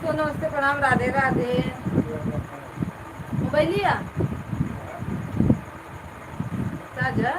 दोस्तों, नमस्ते, प्रणाम, राधे राधे। मोबाइल लिया चार्जर।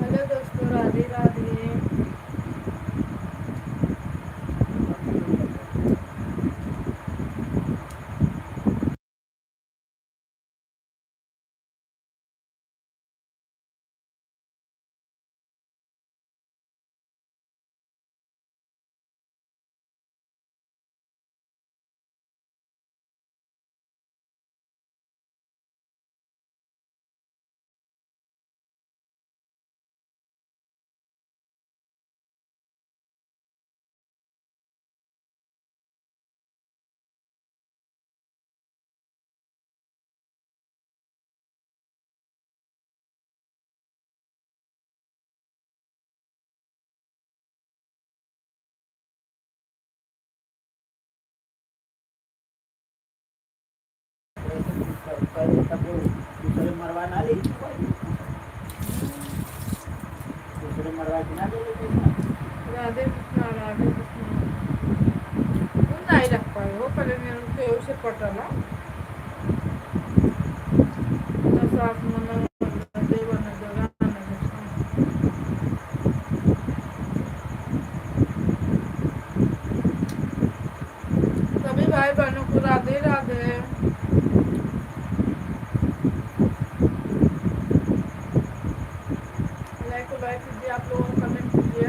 हेलो दोस्तों, राधे राधे। दूसरे मरवा ना ले, दूसरे मरवा के ना ले राधे कृष्णा, राधे कृष्णा। तुम नहीं रख पाए हो, पहले मैं उनके उसे पटला ना सास मना देवा न जगा सभी भाई बहनों को राधे राधे। लाइक कीजिए, आप लोगों को कमेंट कीजिए।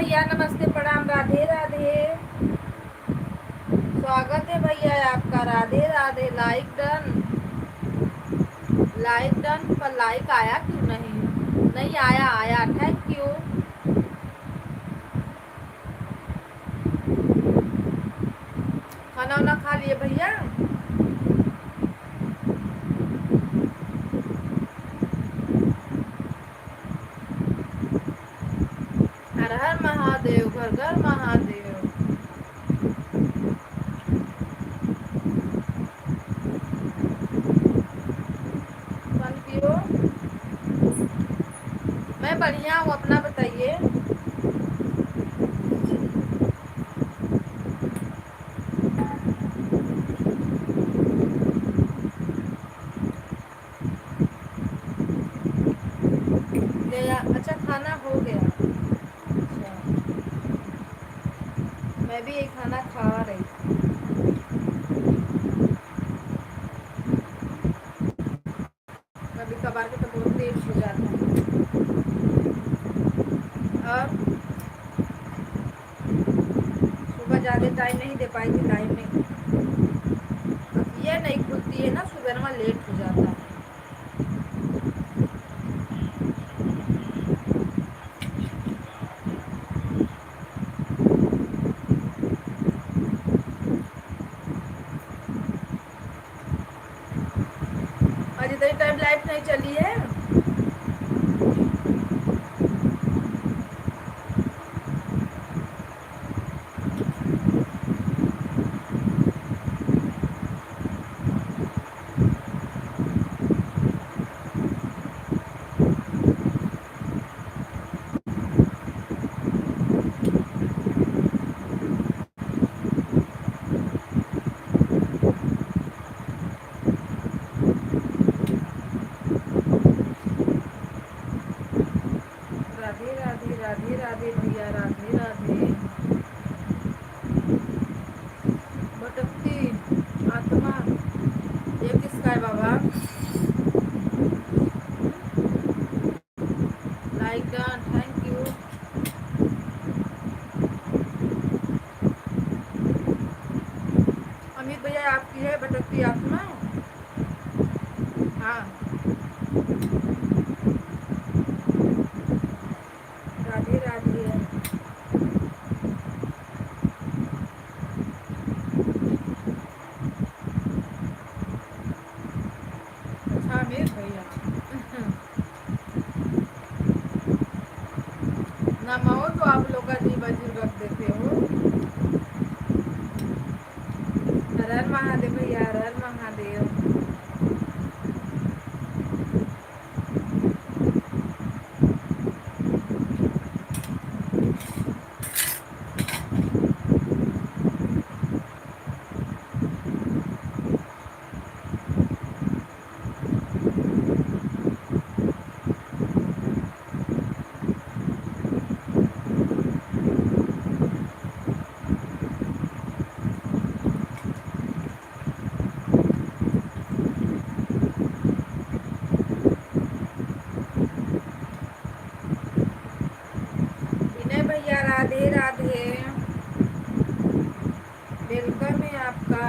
भैया नमस्ते प्रणाम राधे राधे। स्वागत है भैया आपका, राधे राधे। लाइक डन पर लाइक आया क्यों नहीं? नहीं आया, आया। Thank you. खाना वाना खा लिए भैया? हर हर महादेव, घर घर महादेव। Thank you. मैं बढ़िया हूँ, अपना बताइए। गया? अच्छा, खाना हो गया। अच्छा, मैं भी ये खाना खा रही थी। कभी कभार के तो बहुत लेट हो जाता है। और सुबह ज़्यादा टाइम नहीं दे पाई थी, टाइम नहीं, ये नहीं खुलती है ना, सुबह में लेट हो जाता है। आज इतनी टाइम लाइट नहीं चली है। राधे राधे, राधे राधे भैया, राधे राधे। भटकती आत्मा, ये किसका है बाबा? Like done, thank you. Amit भैया आपकी है भटकती आत्मा? हाँ। राधे राधे। अच्छा अमित भैया। नमो तो आप लोग का जी बजी रख देते हो। हर हर महादेव भैया, हर हर महादेव। विनय भैया राधे राधे, वेलकम है आपका।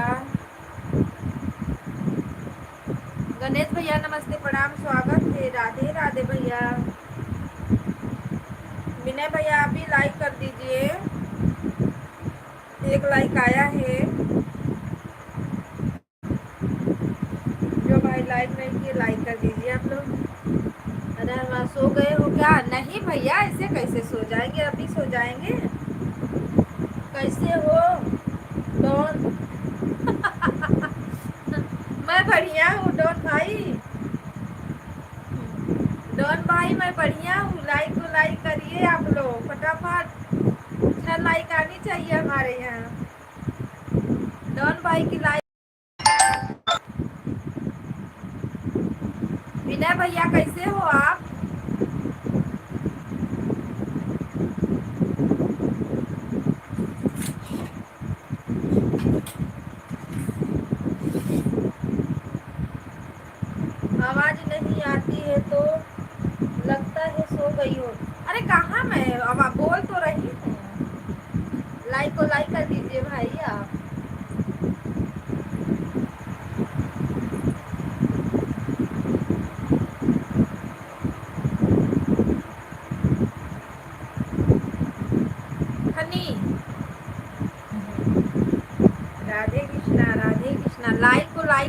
गणेश भैया नमस्ते प्रणाम, स्वागत है, राधे राधे भैया। विनय भैया आप भी लाइक कर दीजिए, एक लाइक आया है। जो भाई लाइक नहीं किए लाइक कर दीजिए आप लोग। अरे वहाँ सो गए हो क्या? नहीं भैया, ऐसे कैसे सो जाएंगे, अभी सो जाएंगे। कैसे हो डॉन? मैं बढ़िया हूँ डॉन भाई। डॉन भाई मैं बढ़िया हूँ। लाइक तो लाइक करिए आप लोग फटाफट। 6 लाइक आनी चाहिए हमारे यहाँ। डॉन भाई की लाइक। विनय भैया कैसे हो आप? आवाज नहीं आती है तो लगता है सो गई हो। अरे कहाँ मैं, अब आप बोल तो रही हूँ।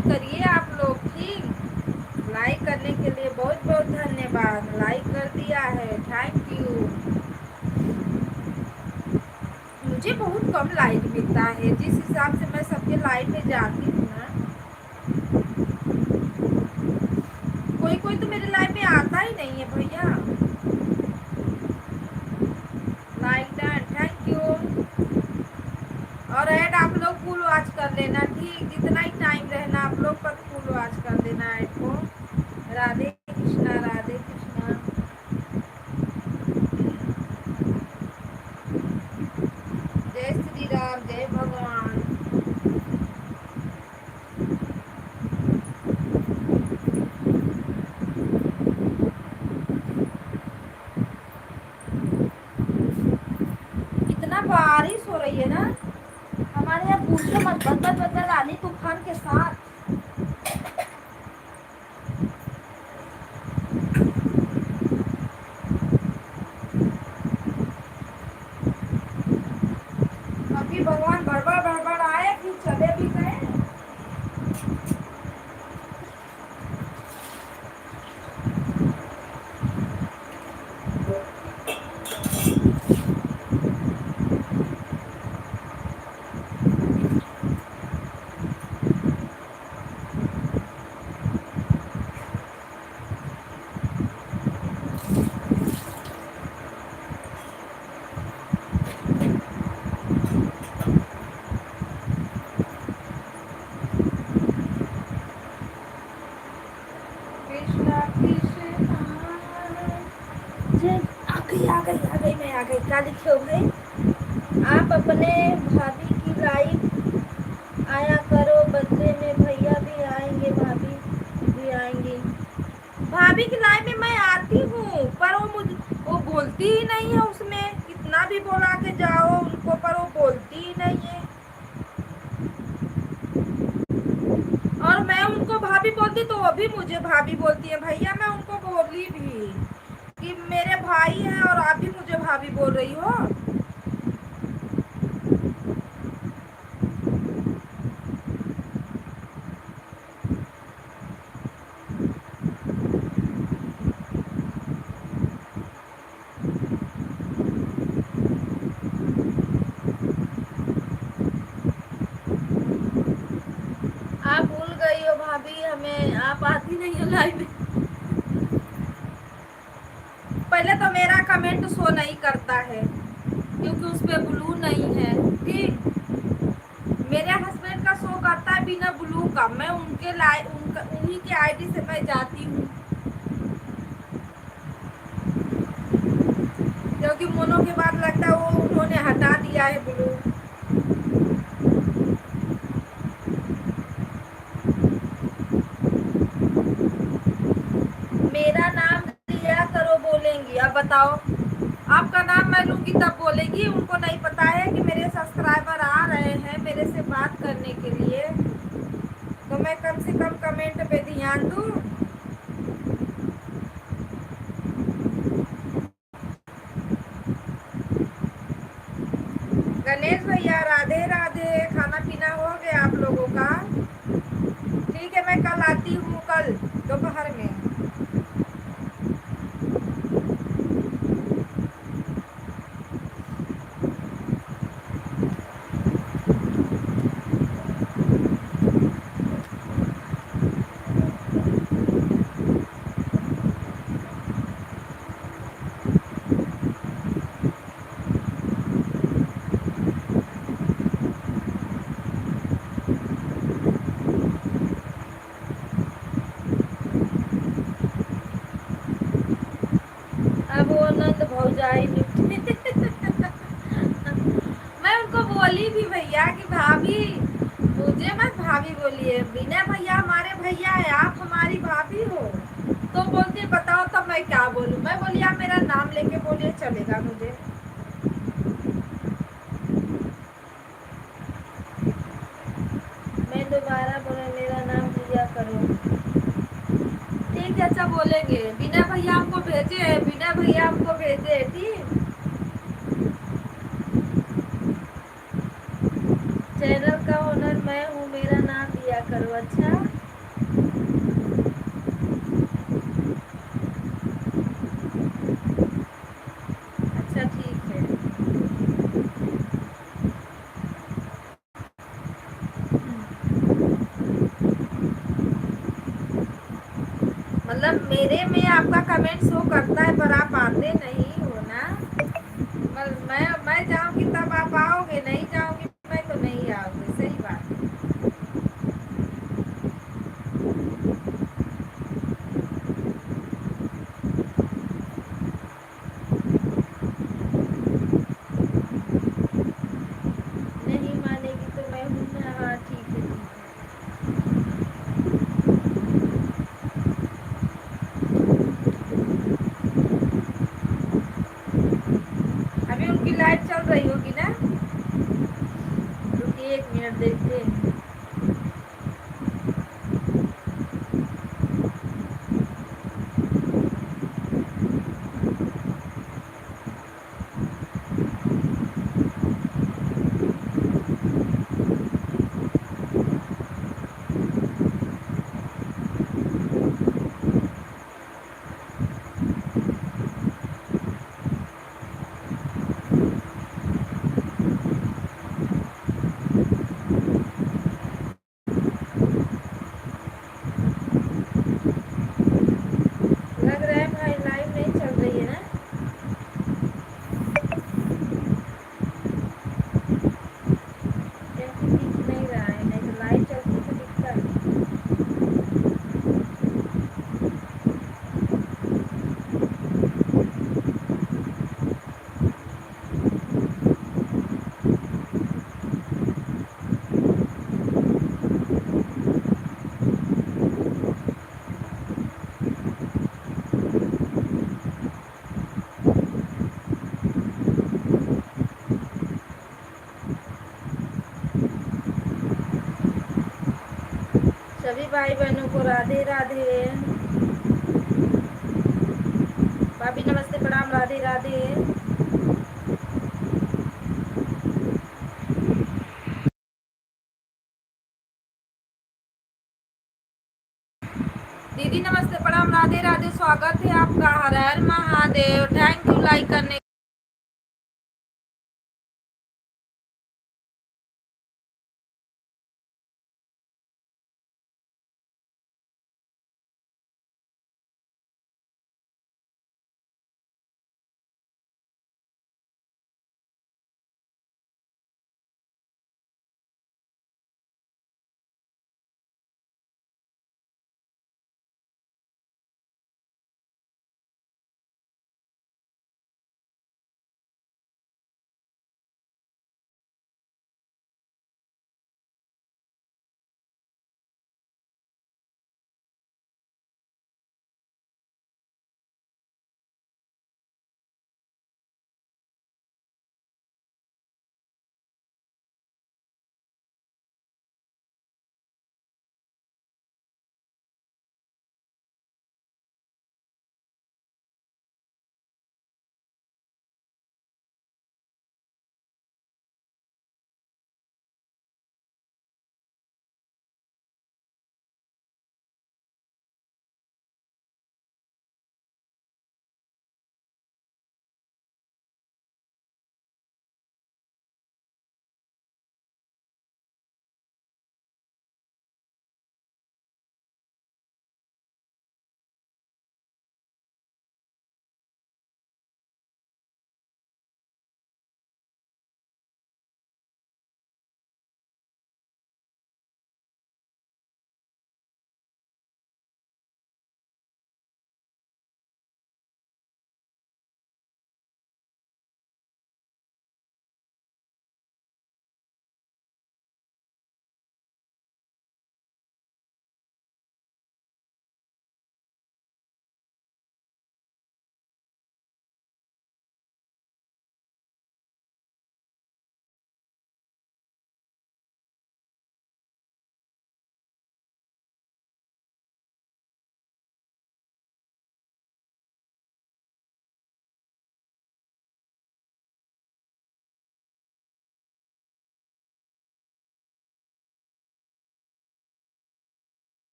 लाइक करिए आप लोग, ठीक। लाइक करने के लिए बहुत बहुत धन्यवाद। लाइक कर दिया है, थैंक यू। मुझे बहुत कम लाइक मिलता है, जिस हिसाब से मैं सबके लाइक में जाती हूँ ना, कोई कोई तो मेरे लाइफ में आता ही नहीं है भैया। Like done, thank you. और ऐड आप लोग फुल वॉच कर लेना, ठीक। जितना ही टाइम रहना आप लोग पर फुल वॉच कर लेना ऐड को। राधे कृष्णा, राधे कृष्णा। जय श्री राम, जय भगवान। इतना बारिश हो रही है ना हमारे यहाँ, पूछो मत। बदल बदल आनी तूफान के साथ। अभी भगवान भड़बड़ भड़बड़ आए, फिर चले भी गए। कृष्णा कृष्णा, जय। आ गई मैं आ गई। क्या लिखे हो भाई? आप अपने भाभी की लाइफ आया करो, बदले में भैया भी आएंगे, भाभी भी आएंगी। भाभी की लाइफ में मैं आती हूँ, पर वो बोलती ही नहीं है उसमें। कितना भी बोला के जाओ उनको, पर वो बोलती ही नहीं है। और मैं उनको भाभी बोलती तो वो भी मुझे भाभी बोलती है। भैया मैं उनको बोली भी कि मेरे भाई हैं और आप भी मुझे भाभी बोल रही हो। आप भूल गई हो भाभी हमें, आप आती नहीं हो लाइव में। पहले तो मेरा कमेंट शो नहीं करता है क्योंकि उस पे ब्लू नहीं है, ठीक। मेरे हस्बैंड का शो करता है बिना ब्लू का। मैं उनके उन्हीं के आईडी से मैं जाती हूँ, क्योंकि मोनो के बाद लगता है वो उन्होंने हटा दिया है ब्लू। मेरा नाम लिया करो बोलेंगी। अब बताओ, आपका नाम मैं लूंगी तब बोलेगी। उनको नहीं पता है कि मेरे सब्सक्राइबर आ रहे हैं मेरे से बात करने के लिए, तो मैं कम से कम कमेंट पे ध्यान दूं। गणेश भैया राधे राधे। खाना पीना हो गया आप लोगों का? ठीक है, मैं कल आती हूँ, कल दोपहर में। अब वो नंद भौजाई मैं उनको बोली भी भैया कि भाभी मुझे मत भाभी बोलिए, बिना भैया हमारे भैया है, आप हमारी भाभी हो। तो बोलती बताओ तब मैं क्या बोलूं। मैं बोली आप मेरा नाम लेके बोलिए, चलेगा मुझे। मैं दोबारा बोले मेरा नाम लिया करो, ठीक है। अच्छा बोलेंगे, बिना भैया हमको भेजे, बिना भैया हमको भेजे, ठीक। चैनल का ओनर मैं हूँ, मेरा नाम लिया करो। अच्छा मतलब मेरे में आपका कमेंट शो करता है पर आप आते नहीं हो ना। मैं जाऊंगी तब आप आओगे, नहीं जाऊंगी मैं तो नहीं आओगे, सही बात है। नहीं मानेगी तो मैं हूं ना, हाँ ठीक है ठीक है। अभी उनकी लाइव चल रही होगी ना, रुकिए 1 मिनट देखते हैं। लग रहा है भाई लाइव नहीं चल रही है ना। क्योंकि दिख नहीं रहा है, नहीं तो लाइव चलती तो दिखता। सभी भाई बहनों को राधे राधे। भाभी नमस्ते प्रणाम, राधे राधे। दीदी नमस्ते प्रणाम, राधे राधे, स्वागत है आपका, हर Har Mahadev. Thank you like करने।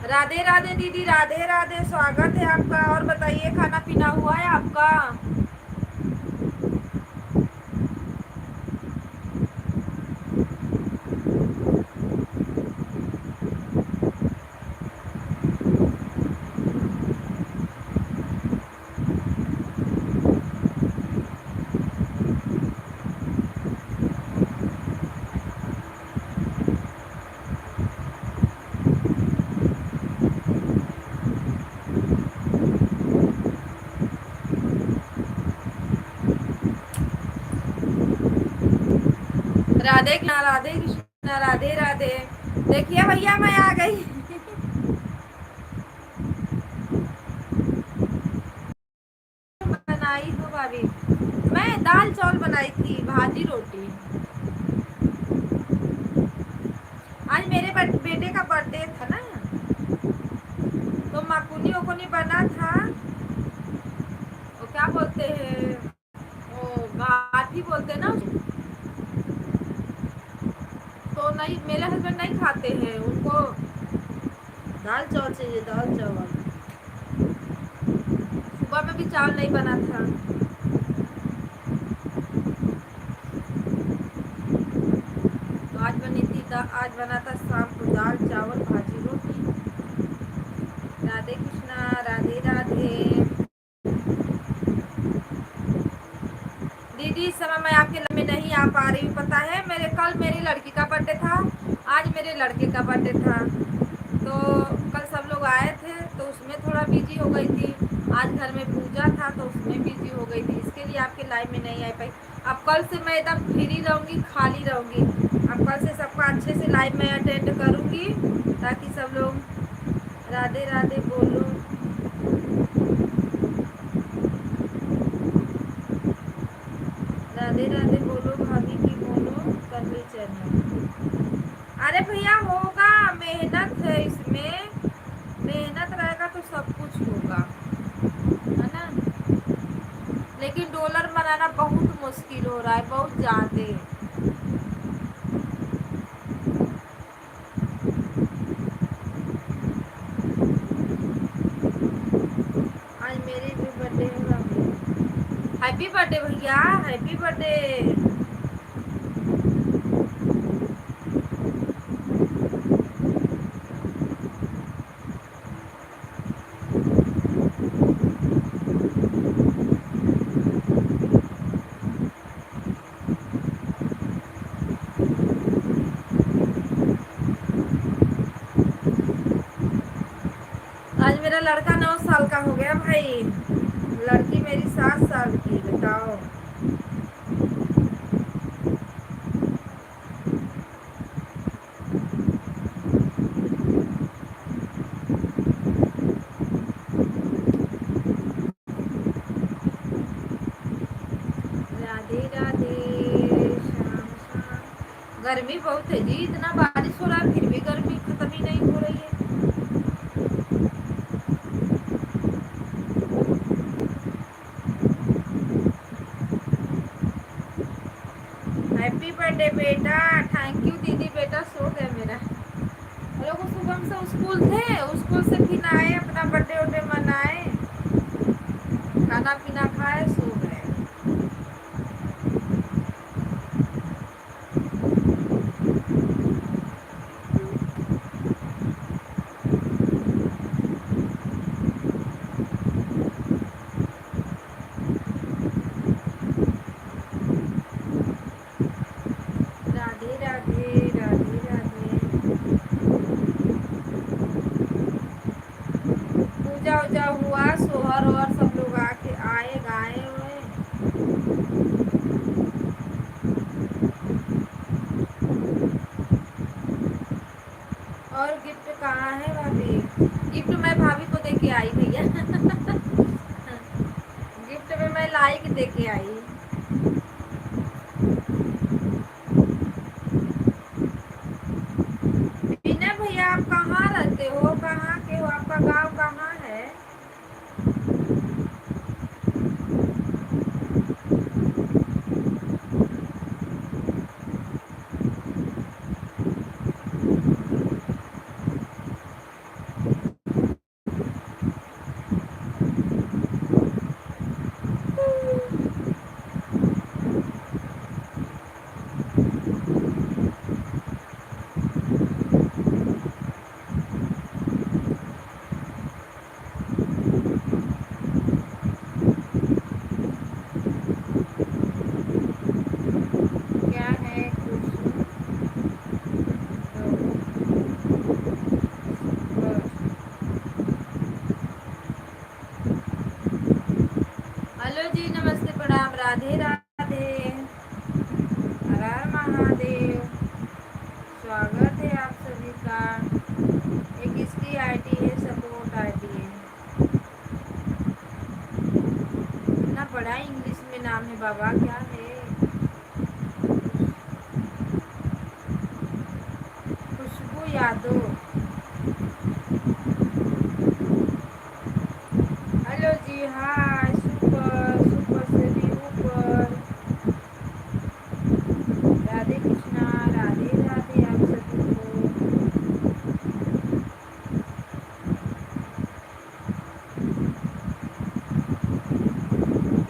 राधे राधे दीदी, राधे राधे, स्वागत है आपका। और बताइए खाना पीना हुआ है आपका? राधे कृष्णा, राधे कृष्णा, राधे राधे। देखिए भैया मैं आ गई। बनाई हूँ भाभी, मैं दाल चावल बनाई थी, भाजी रोटी। आज मेरे बेटे का बर्थडे था ना, तो मकुनी उकुनी बना था। वो क्या बोलते हैं, वो गाठी बोलते हैं ना उसे। तो नहीं, मेरे हस्बैंड नहीं खाते हैं, उनको दाल चावल चाहिए, दाल चावल। सुबह में भी चावल नहीं बना था। तो आज बनी थी आज बना था शाम को दाल चावल भाजी रोटी। राधे कृष्णा, राधे राधे। दीदी इस समय मैं आपके में नहीं आ पा रही हूँ, पता है कल मेरी लड़की का बर्थडे था, आज मेरे लड़के का बर्थडे था। तो कल सब लोग आए थे तो उसमें थोड़ा बिजी हो गई थी। आज घर में पूजा था तो उसमें बिजी हो गई थी, इसके लिए आपके लाइव में नहीं आ पाई। अब कल से मैं एकदम फ्री रहूँगी, खाली रहूँगी। अब कल से सबका अच्छे से लाइव में अटेंड करूँगी, ताकि सब लोग राधे राधे बोलो। राधे राधे बोलो भाभी की बोलो, कर ली चैनल। अरे भैया होगा, मेहनत है इसमें, मेहनत रहेगा तो सब कुछ होगा, है ना। लेकिन डॉलर बनाना बहुत मुश्किल हो रहा है, बहुत ज्यादा। आज मेरी भी बर्थडे है भाभी। हैप्पी बर्थडे भैया, हैप्पी बर्थडे। आज मेरा लड़का 9 साल का हो गया भाई, लड़की मेरी 7 साल की, बताओ। राधे राधे। शाम शाम गर्मी बहुत है जी, इतना बारिश हो रहा है फिर भी गर्मी खत्म ही नहीं हो रही है। हैप्पी बर्थडे बेटा, थैंक यू दीदी। बेटा सो गया मेरा, हम लोग सुबह से स्कूल थे, स्कूल से फिर आए, अपना बर्थडे वर्डे मनाए, खाना पीना खाए, सो गए। राधे राधे, राधे राधे। पूजा उजा हुआ, सोहर और सब लोग आके आए, गाए हुए। और गिफ्ट कहाँ है भाभी? गिफ्ट मैं भाभी को दे के आई भैया। गिफ्ट में मैं लाइक दे के आई। विनय भैया आप कहाँ रहते हो, कहाँ के हो, आपका गांव कहाँ है? क्या है कुछ? हेलो जी, नमस्ते, प्रणाम, राधे राधे, हर हर महादेव। स्वागत है आप सभी का। एक इसकी आईडी है, सपोर्ट आईडी है। इतना बड़ा इंग्लिश में नाम है बाबा, क्या है? खुशबू यादव। हेलो जी, हाय, सुपर सुपर से भी ऊपर। राधे कृष्णा, राधे राधे आप सभी को।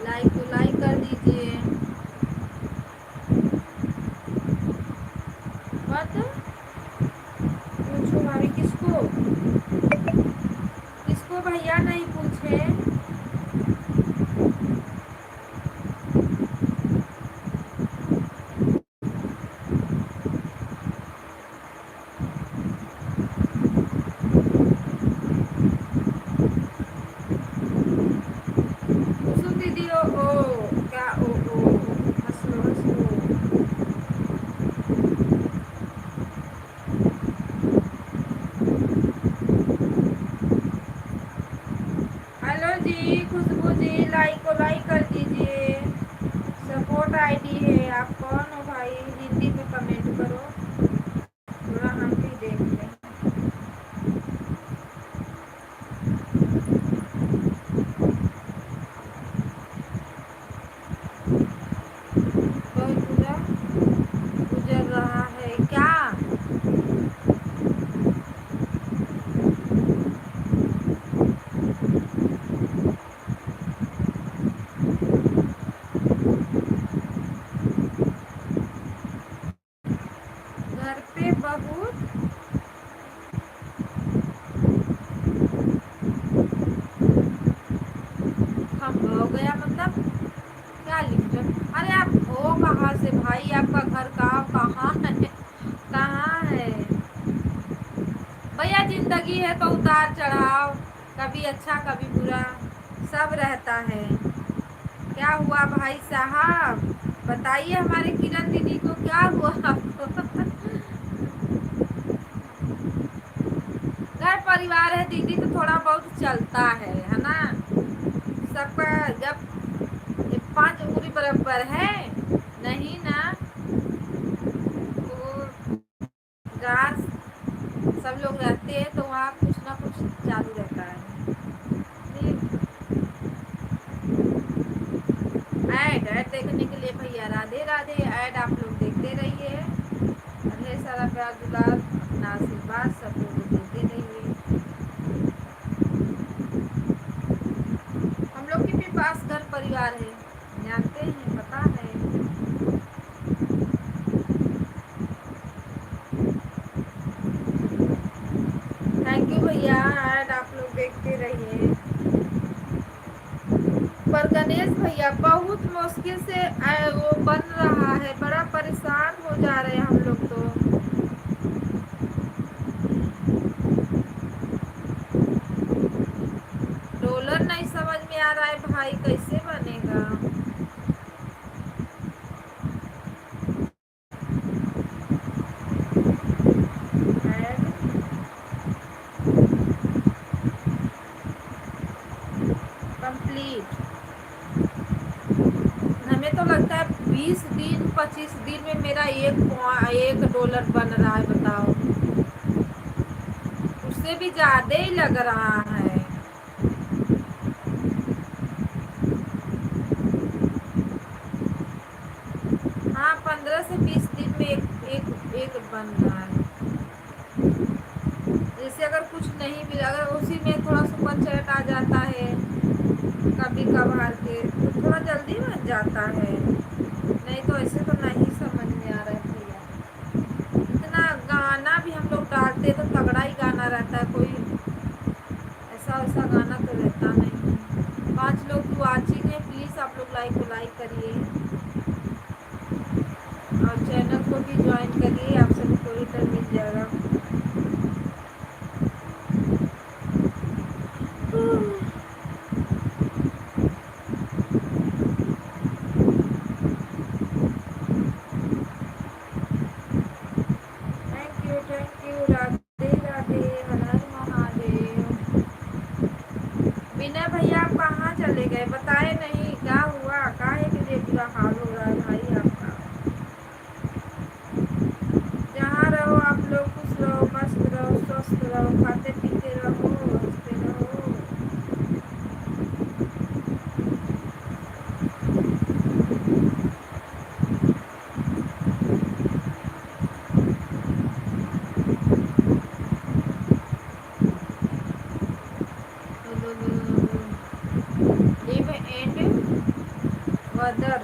लाइक तो लाइक कर दीजिए। मत पूछो भाभी, किसको किसको भैया नहीं पूछे। कुसुम दीदी, ओ क्या, ओ हंस लो हंस लो। हेलो जी, खुशबू जी, लाइक को लाइक कर दीजिए। सपोर्ट आईडी है। आप कौन हो भाई? हिंदी में कमेंट करो, थोड़ा हम भी देख लें। बहुत बुरा गुजर रहा है क्या? घर पे बहुत खम हो गया, मतलब क्या लिख रहे हो? अरे आप हो कहाँ से भाई? आपका घर कहाँ है? कहाँ है भैया? जिंदगी है तो उतार चढ़ाव, कभी अच्छा कभी बुरा, सब रहता है। क्या हुआ भाई साहब? बताइए हमारे किरण दीदी को, क्या हुआ आपको? घर परिवार है दीदी तो थोड़ा बहुत चलता है ना? सबका जब 5 उंगली बराबर है नहीं ना, तो गांव सब लोग रहते हैं तो वहाँ कुछ ना कुछ चालू रहता है। ऐड देखने के लिए भैया राधे राधे। ऐड आप लोग देखते रहिए, ढेर सारा प्यार दुलार अपना आशीर्वाद सब लोग देते रहिए। हम लोग के भी पास घर परिवार है, जानते हैं, पता है। थैंक यू भैया, ऐड आप लोग देखते रहिए। पर गणेश भैया बहुत मुश्किल से वो बन रहा है, बड़ा परेशान हो जा रहे हैं हम लोग तो। रोलर नहीं समझ में आ रहा है भाई, कैसे बनेगा? कंप्लीट हमें तो लगता है 20 दिन 25 दिन में मेरा एक डॉलर बन रहा है, बताओ। उससे भी ज्यादा ही लग रहा है। हाँ, 15 से 20 दिन में एक बन रहा है। जैसे अगर कुछ नहीं भी, अगर उसी में थोड़ा सुपर चैट आ जाता है कभी कभार के, तो थोड़ा जल्दी बन जाता है। नहीं तो ऐसे तो नहीं समझ में आ रहा है भैया। इतना गाना भी हम लोग डालते तो तगड़ा ही गाना रहता है, कोई ऐसा वैसा गाना तो रहता नहीं है। 5 लोग की वॉचिंग है, प्लीज़ आप लोग लाइक करिए और चैनल को भी ज्वाइन करिए, आप सभी को रिटर्न मिल जाएगा। थैंक रहो, खाते पीते रहो, हंसते रहो। लिव एंड वदर।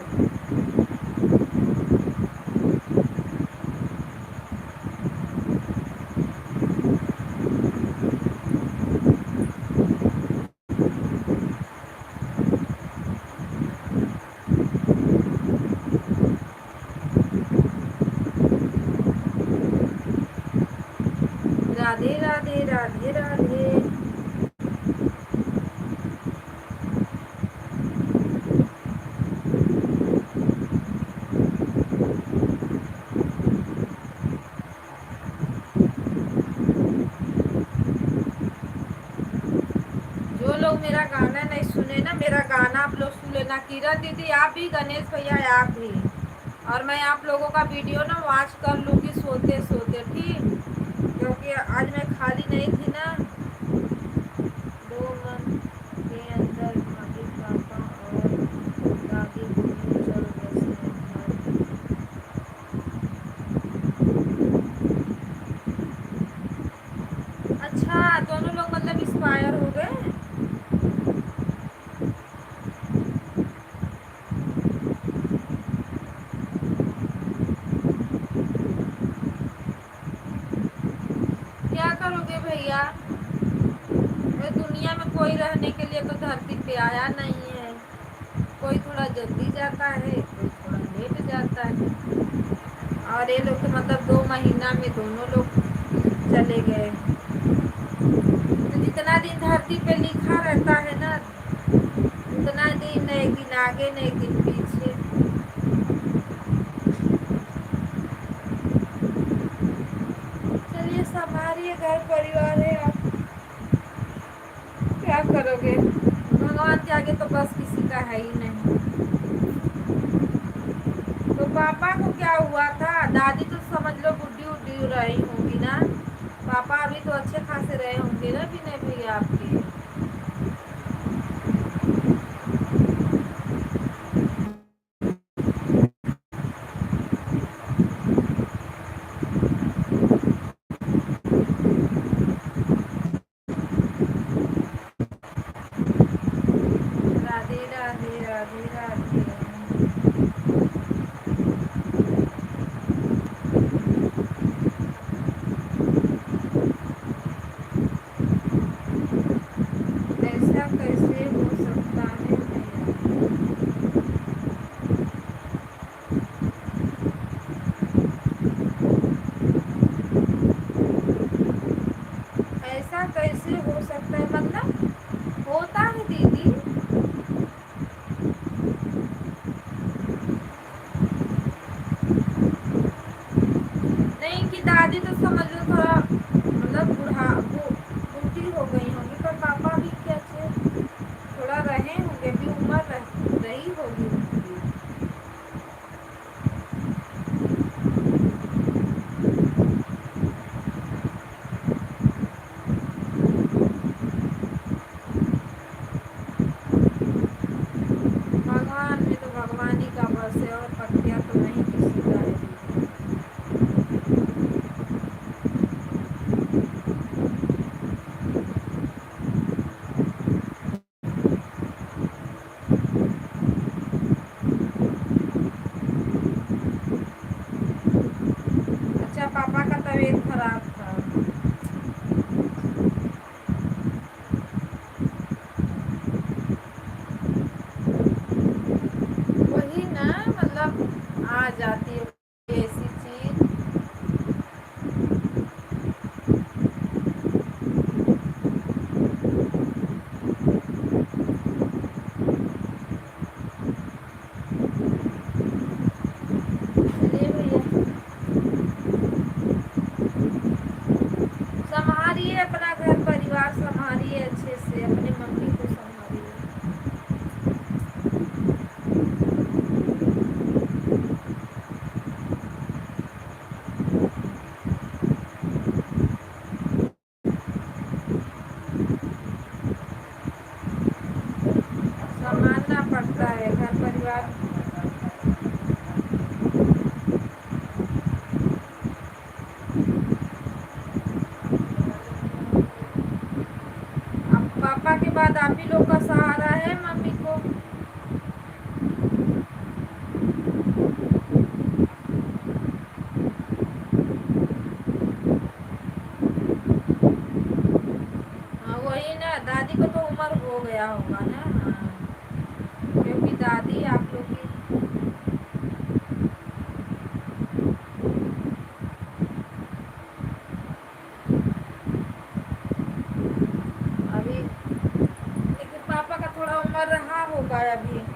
राधे राधे राधे राधे। जो लोग मेरा गाना नहीं सुने ना, मेरा गाना आप लोग सुन लेना। किरण दीदी आप भी, गणेश भैया आप भी। और मैं आप लोगों का वीडियो ना वॉच कर लूँगी सोते सोते, ठीक? क्योंकि आज मैं खाली नहीं थी ना। 2 मंथ के अंदर मम्मी पापा और दादी दोनों चल बसे घर। अच्छा, दोनों लोग मतलब एक्सपायर हो गए। क्या करोगे भैया, इस दुनिया में कोई रहने के लिए तो धरती पे आया नहीं है। कोई थोड़ा जल्दी जाता है, कोई थोड़ा लेट जाता है। और ये लोग तो मतलब 2 महीना में दोनों लोग चले गए। तो जितना दिन धरती पे लिखा रहता है ना, उतना दिन न एक दिन आगे न एक दिन पीछे। चलिए संभालिए, घर परिवार है, आप क्या करोगे? भगवान के आगे तो बस किसी का है ही नहीं। तो पापा को क्या हुआ था? दादी तो समझ लो बुढ़ी उड्डी रही होंगी ना। पापा अभी तो अच्छे खासे रहे होंगे ना विनय भैया आपके। राधे राधे राधे राधे। ऐसा कैसे हो सकता है भैया? ऐसा कैसे हो सकता है मतलब? होता है दीदी। नहीं कि दादी तो समझ लो थोड़ा मतलब बूढ़ी हो गई होंगी, पर पापा भी क्या थे, थोड़ा रहे होंगे, भी उम्र रही होगी उनकी। भगवान में तो भगवान ही का बस है, और पत्तियाँ तो नहीं किसी का है दीदी। बाद आप ही लोग का सहारा है मम्मी को। हाँ वही ना, दादी को तो उम्र हो गया होगा ना। हाँ क्योंकि दादी आप लोग की अभी, लेकिन पापा का थोड़ा उम्र रहा होगा अभी।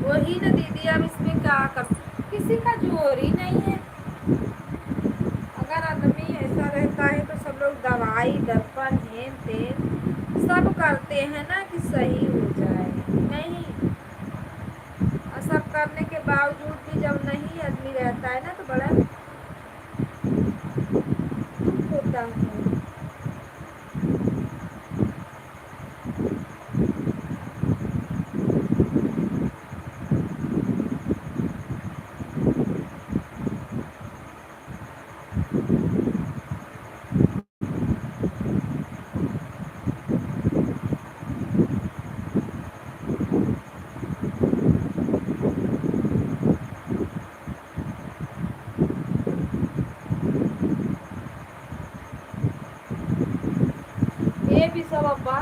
वही ना दीदी, अब इसमें क्या कर, किसी का जोर ही नहीं है। अगर आदमी ऐसा रहता है तो सब लोग दवाई दर्पण हेन तेन सब करते हैं ना कि सही हो जाए। नहीं, और सब करने के बावजूद भी जब नहीं आदमी रहता है ना तो बड़ा दुख होता है। ये भी सब अब्बा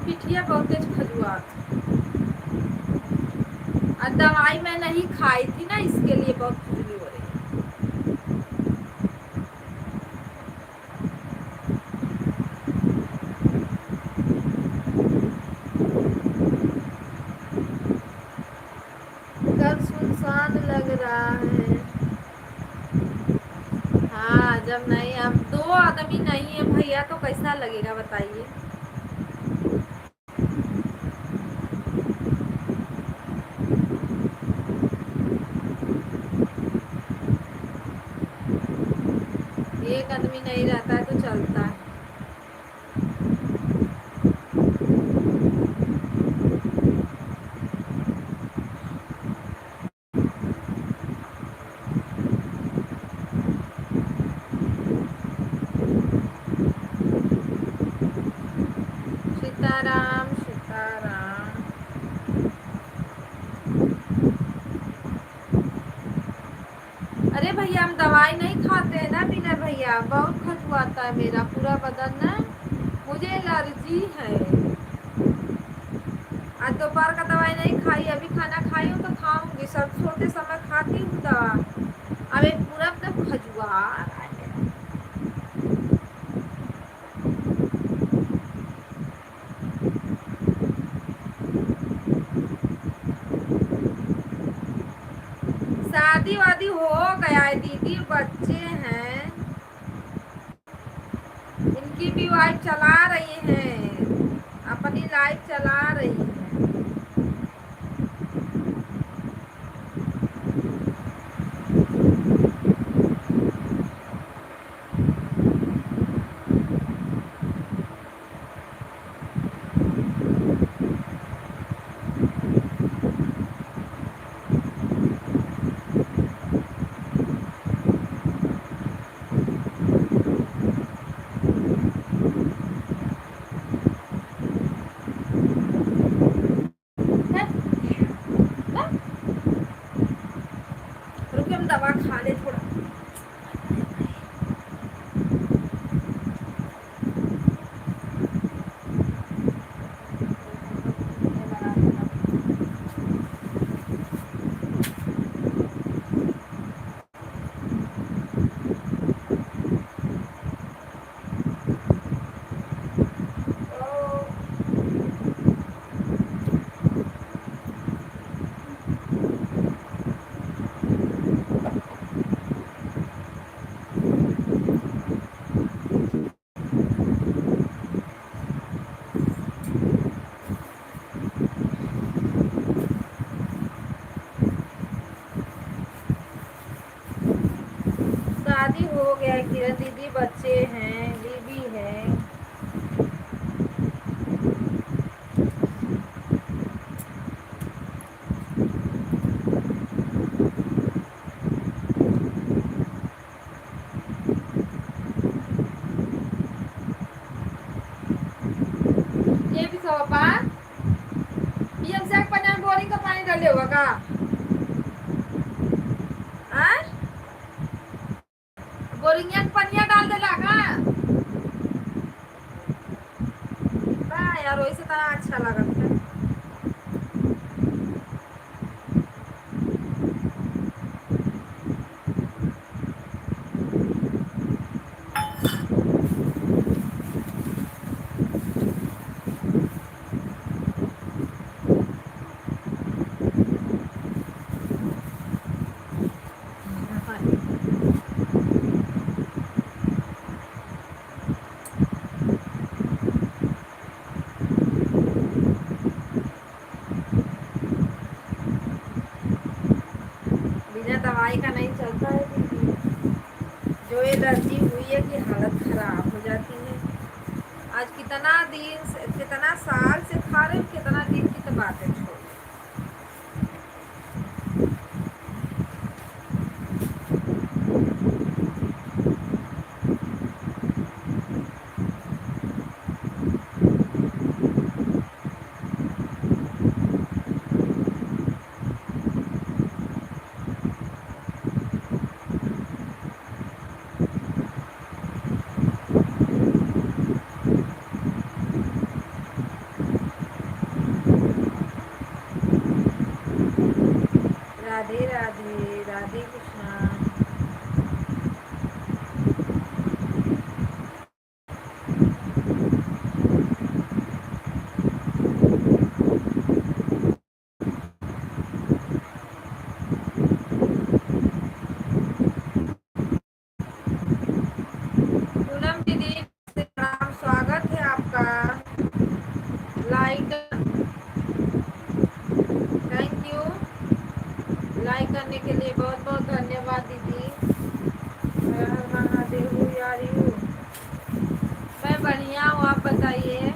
पिठिया बहुत तेज खजुआत, और दवाई मैं नहीं खाई थी ना इसके लिए बहुत खुजली हो रही है। कल सुनसान लग रहा है। हाँ जब नहीं, अब दो आदमी नहीं है भैया तो कैसा लगेगा बताइए। एक आदमी नहीं रहता है तो चलता है। सीताराम सीताराम। अरे भैया हम दवाई नहीं खाते हैं ना बिना भैया, बहुत खजुआता है मेरा पूरा बदन ना, मुझे एलर्जी है। आज दोपहर का दवाई नहीं खाई, अभी खाना खाई हूँ तो खाऊंगी, सब सोते समय खाती हूँ दवा। अब एक पूरा एकदम खजुआ आ रहा है मेरा। शादी वादी हो गया है दीदी, बच्चे हैं, इनकी भी वाइफ चला रही हैं, अपनी लाइफ चला रही हैं। रुके हम दवा खा ले थोड़ा। शादी हो गया है किरण दीदी, बच्चे हैं, बीबी है। ये भी सोपा पीएम से पन्ना बोरिंग का पानी डाले होगा का? हाँ? बोरिंग में पनिया डाल देला का? बा यार वैसे तो अच्छा लगत है। बिना दवाई का नहीं चलता है दीदी। जो एलर्जी हुई है कि हालत खराब हो जाती है। आज कितना दिन से, कितना साल से खा रहे हो, कितना दिन की तो बातें छोड़। राधे राधे, राधे कृष्णा। पूनम दीदी प्रणाम, स्वागत है आपका। लाइक, थैंक यू लाइक करने के लिए, बहुत बहुत धन्यवाद दीदी। हर हर महादेव यार यू। मैं बढ़िया हूँ, आप बताइए।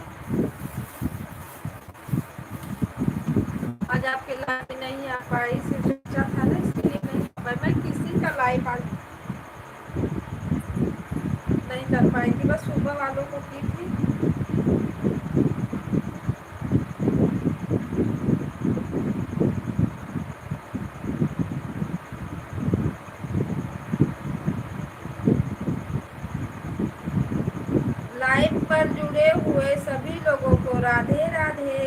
आज आपके लाइव नहीं आ पाई, सिर्फ सोचा था ना इसलिए नहीं आ पाई। मैं किसी का लाइव आज नहीं कर पाई थी, बस सुबह वालों को की थी। लाइव पर जुड़े हुए सभी लोगों को Radhe Radhe.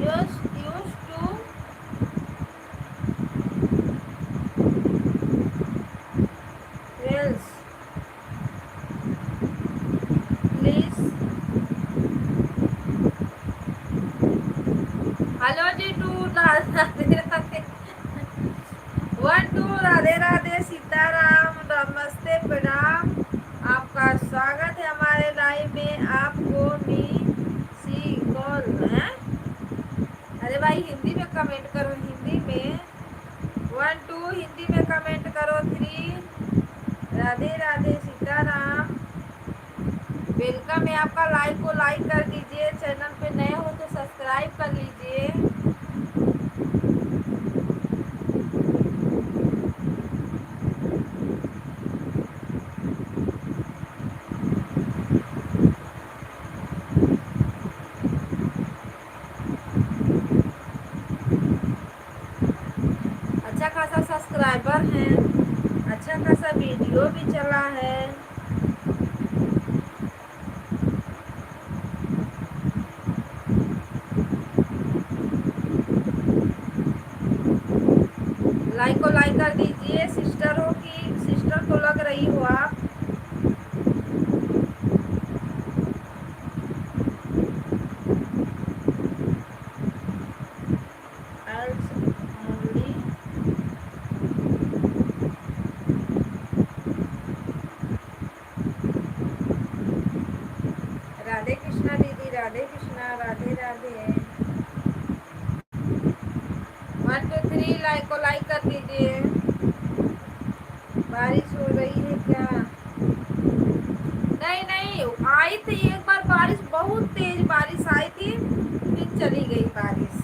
Used to Wells, please। Hello जी टू, राधे राधे। 1 2 राधे राधे, सीताराम, नमस्ते, प्रणाम। आपका स्वागत है हमारे लाइव में। आपको मी सी कॉल है। अरे भाई हिंदी में कमेंट करो, हिंदी में 1 2 हिंदी में कमेंट करो। 3 राधे राधे, सीताराम, वेलकम है आपका। लाइक को लाइक कर दीजिए, चैनल पे नए हो तो सब्सक्राइब कर लीजिए। अच्छा खासा सब्सक्राइबर हैं, अच्छा खासा वीडियो भी चला है। लाइक को लाइक कर दीजिए। सिस्टर हो कि सिस्टर तो लग रही हो आप। Only राधे कृष्णा दीदी, राधे कृष्णा, राधे राधे। 1 2 3 लाइक को लाइक कर दीजिए। बारिश हो रही है क्या? नहीं नहीं, आई थी एक बार बारिश, बहुत तेज बारिश आई थी, फिर चली गई बारिश।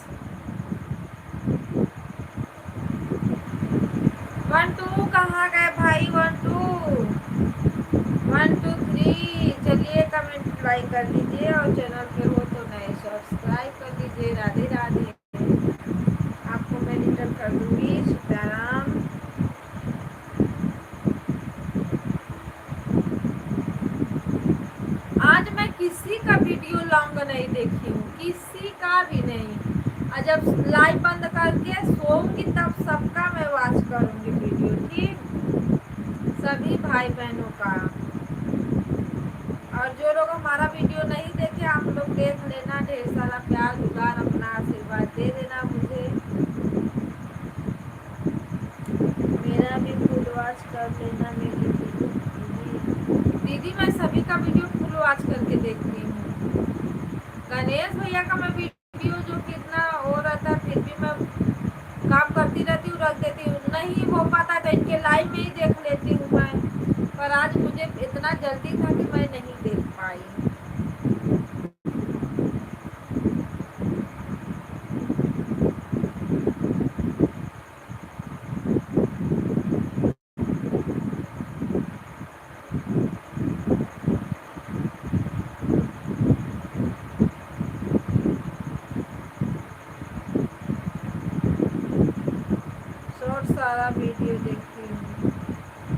1 2 कहाँ गए भाई? 1 2 1 2 3 चलिए, कमेंट लाइक कर दीजिए और चैनल पे हो तो नए सब्सक्राइब कर दीजिए। राधे राधे। आपको मैं रिटर्न कर दूंगी। सीताराम। आज मैं किसी का वीडियो लॉन्ग नहीं देखी हूँ, किसी का भी नहीं। और जब लाइव बंद करके सोऊंगी तब सबका मैं वॉच करूंगी वीडियो, ठीक? सभी भाई बहनों का। और जो लोग हमारा वीडियो नहीं देखे, आप लोग देख लेना। ढेर सारा प्यार दुलार, अपना आशीर्वाद दे देना मुझे। मेरा भी फुल वॉच कर लेना मेरी दीदी। मैं सभी का वीडियो फुल वॉच करके देखती हूँ। गणेश भैया का मैं वीडियो जो कितना हो रहता है, फिर भी मैं काम करती रहती हूँ, रख देती हूँ। नहीं हो पाता तो इनके लाइव में ही देख लेती हूँ मैं। पर आज मुझे इतना जल्दी था कि मैं नहीं देख पाई। शॉर्ट सारा वीडियो देखती हूँ।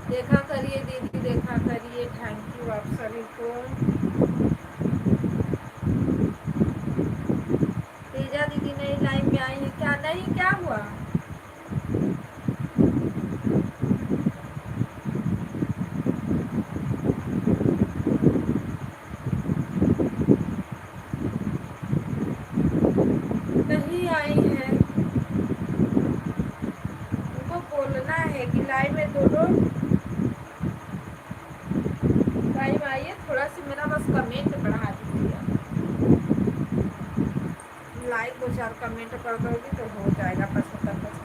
देखा करिए दीदी, देखा करिए। थैंक यू आप सभी को। तेजा दीदी नई लाइव में आई है क्या? नहीं, क्या हुआ? नहीं आई है। उनको बोलना है कि लाइव में दोनों टाइम आइए। थोड़ा सा मेरा बस कमेंट बढ़ा दीजिए। लाइक 2 4 कमेंट कर दोगी तो हो जाएगा 75%।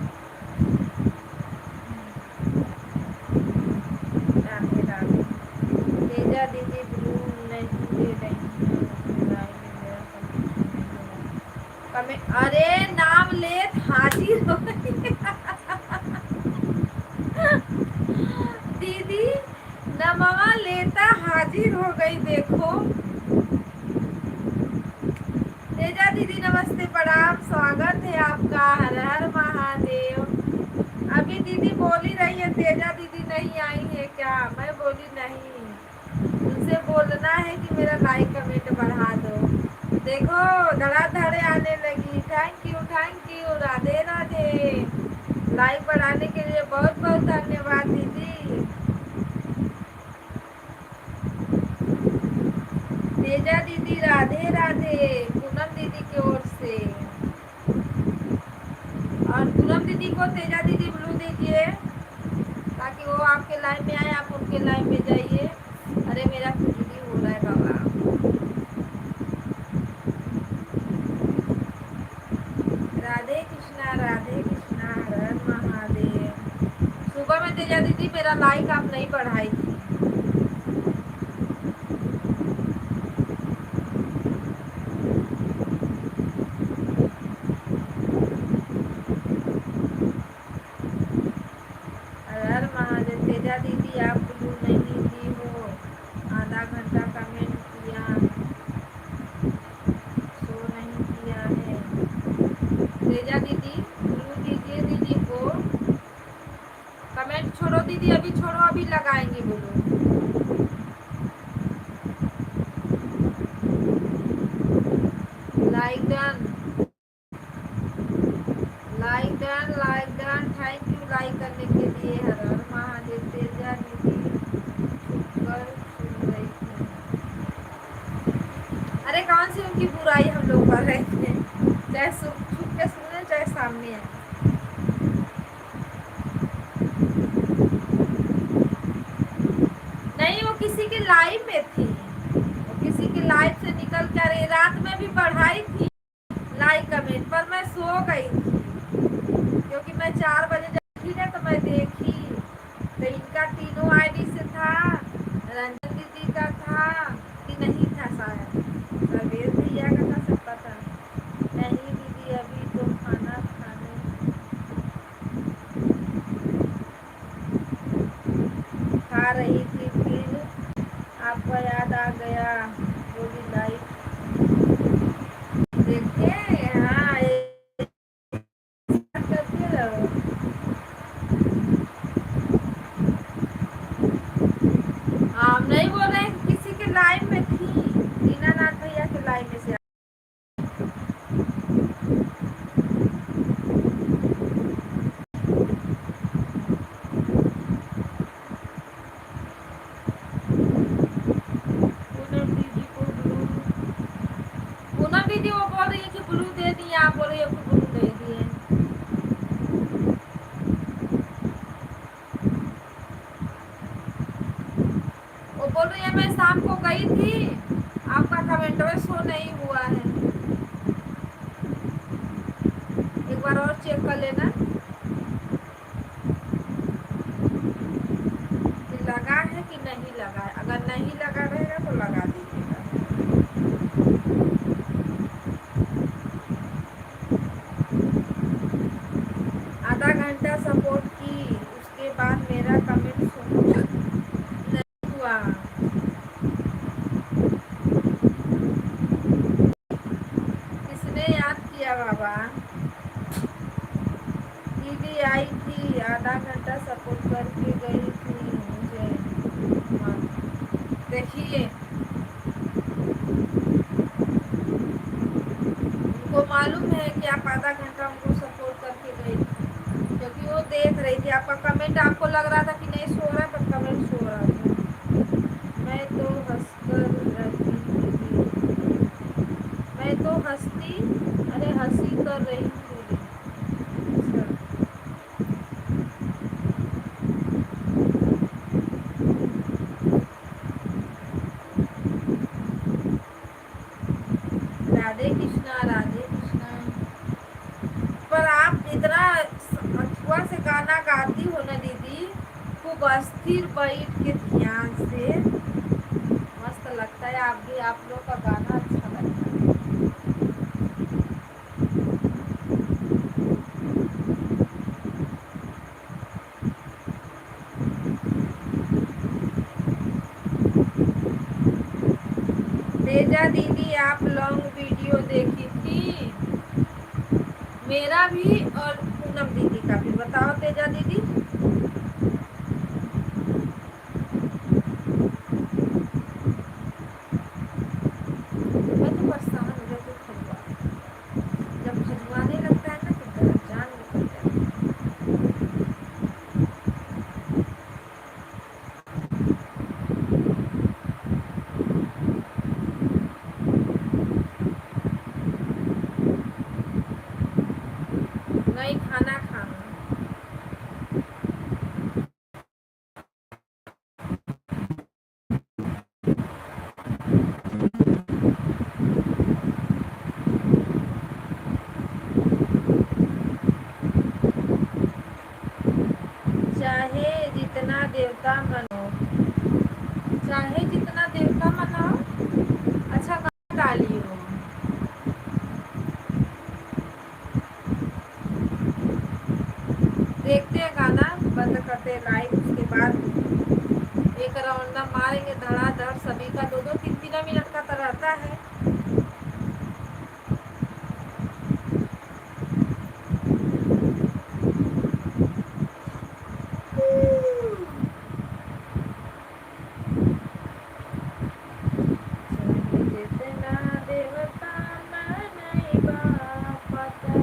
राधे राधे। तेजा दीदी ब्लू नहीं दे रही हैं। कमेंट, अरे नाम ले हाजिर हो गई। दीदी नमवा लेता हाजिर हो गई, देखो। तेजा दीदी नमस्ते, प्रणाम, स्वागत है आपका। हर हर महादेव। अभी दीदी बोली रही है तेजा दीदी नहीं आई है क्या? मैं बोली नहीं। उनसे बोलना है कि मेरा लाइक कमेंट बढ़ा दो। देखो धड़ाधड़ आने लगी। Thank you, Radhe Radhe. Like बढ़ाने के लिए बहुत बहुत धन्यवाद दीदी। तेजा दीदी राधे राधे, पूनम दीदी की ओर से। और पूनम दीदी को तेजा दीदी ब्लू दीजिए ताकि वो आपके लाइन में आए, आप उनके लाइन में जाइए। अरे मेरा खुजली हो रहा है बाबा। राधे कृष्णा, राधे कृष्णा, हर हर महादेव। सुबह में तेजा दीदी मेरा लाइक आप नहीं बढ़ाई थी। हर हर महादेव। तेजा दीदी आप ब्लू नहीं दी हो। आधा घंटा कमेंट किया, शो नहीं किया है। तेजा दीदी ब्लू दीजिए दीदी को। कमेंट छोड़ो दीदी, अभी छोड़ो, अभी लगाएंगे बोलो। Like done, like done, like done. Thank you like करने के लिए। हर हर महादेव। तेजा दीदी छुपकर सुन रही थी। अरे कौन सी उनकी बुराई हम लोग कर रहे थे? चाहे छुप के सुने चाहे सामने आए। नहीं, वो किसी के लाइव में थी, वो किसी के लाइफ से निकल के आ रही। रात में भी पढ़ाई थी लाइक कमेंट, पर मैं सो गई थी क्योंकि मैं 4 बजे जगी ना, तो मैं देखी तो इनका तीनों आईडी से था, रंजन दीदी का था कि नहीं था, शायद सर्वेश भैया का था, सबका था। नहीं दीदी अभी तो खाना खाने खा रही थी, फिर आपका याद आ गया, बोली लाइक देखे। हाँ करते रहो। हम नहीं बोल रहे हैं कि किसी के लाइन में थी, दीनानाथ भैया के लाइन में से। पूनम दीदी को ब्लू, पूनम दीदी वो बोल रही है कि ब्लू दे दिए, आप बोल रही हो कि ब्लू दे दिए। वो बोल रही है मैं शाम को गई थी, आपका कमेंट में शो नहीं हुआ है, एक बार और चेक कर लेना कि लगा है कि नहीं लगा है। अगर नहीं लगा रहेगा तो लगा दीजिएगा। आधा घंटा सपोर्ट की, उसके बाद मेरा कमेंट नहीं हुआ। किसने याद किया बाबा? दीदी आई थी, आधा घंटा सपोर्ट करके गई थी मुझे। देखिए उनको मालूम है कि आप आधा घंटा उनको सपोर्ट करके गई थी, क्योंकि वो देख रही थी आपका कमेंट। आपको लग रहा था कि नहीं सो रहा, पर कमेंट सो रहा था। मैं तो हंसकर रहती थी, मैं तो हंसती, अरे हंसी कर रही थी। अच्छा राधे कृष्णा, राधे कृष्णा। पर आप इतना अथुआ से गाना गाती हो ना दीदी, खूब अस्थिर बैठ के ध्यान से, मस्त लगता है। आप भी, आप लोग का गाना अच्छा लगता है। तेजा दीदी आप लॉन्ग वीडियो देखी थी मेरा भी और पूनम दीदी का भी, बताओ तेजा दीदी। मैं तो परेशान हो जाती हूँ खजुआ, जब खजुआने लगता है ना तो मेरा जान निकल जाती है। नहीं खाना खाना, चाहे जितना देवता मनो, चाहे जितना देवता मनाओ। अच्छा गाना डालिए वो। देखते हैं गाना, बंद करते हैं लाइव, उसके बाद एक राउंड मारेंगे धड़ाधड़। सभी का 2-2 3-3 मिनट का तो रहता है। जितना देवता मनैबा, पतर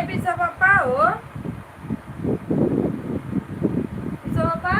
bisa papa हो bisa papa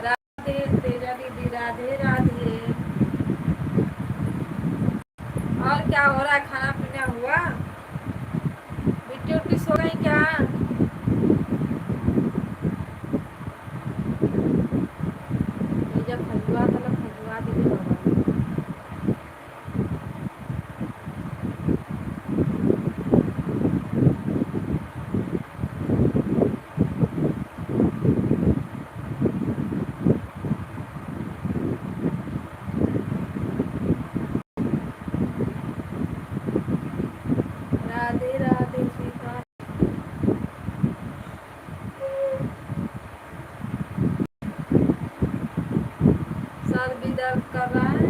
राधे तेजा दीदी राधे राधे। और क्या हो रहा है, खाना पीना हुआ, मिट्टी उट्टी सो गई क्या? तेजा खजुआ तो खजुआ दीदी बाबा राधे राधे सीता। सर भी दर्द कर रहा है।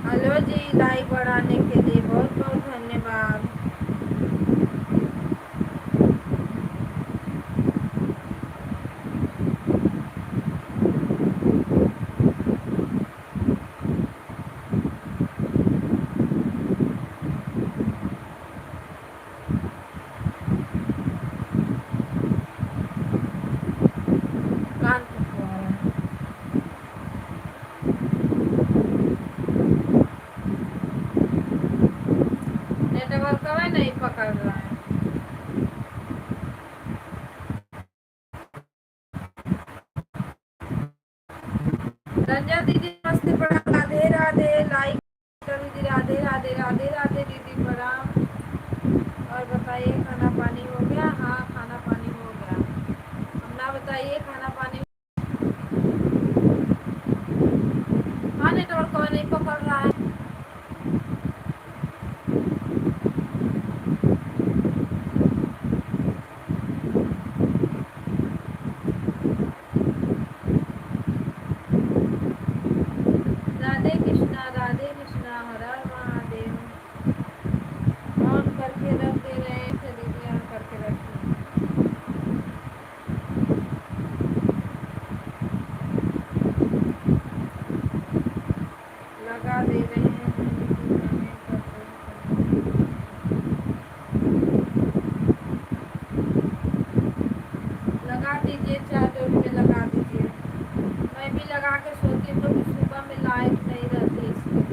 हेलो जी, लाइक बढ़ाने के लिए बहुत बहुत धन्यवाद। कान फुसवा रहा है। नेटवर्क कभी नहीं पकड़ रहा है। रंजा दीदी नमस्ते प्रणाम, राधे राधे, लाइक दीदी राधे राधे राधे राधे दीदी प्रणाम। और बताइए खाना पानी हो गया? हाँ खाना पानी हो गया। अपना बताइए खाना पानी। हाँ नेटवर्क कभी नहीं पकड़ रहा है। राधे कृष्णा हर हर महादेव। ऑन करके रख दे रहे हैं, दीदी ऑन करके रखिए। लगा दे रहे हैं लगा दीजिए, चार्जर में लगा दीजिए। मैं भी लगा के सोती हूँ तो सुबह में लाइट नहीं रहती इसलिए।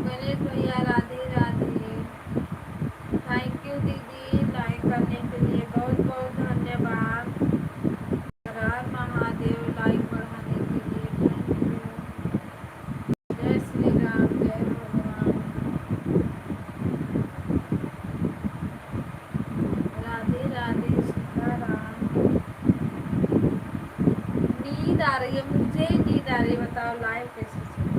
गणेश भैया राधे राधे। थैंक यू दीदी, लाइक करने के लिए बहुत बहुत धन्यवाद। हर हर महादेव, लाइक बढ़ाने के लिए थैंक यू। जय श्री राम, जय भगवान। राधे राधे सीताराम। नींद आ रही है, मुझे नींद आ रही है। बताओ लाइव कैसे चले?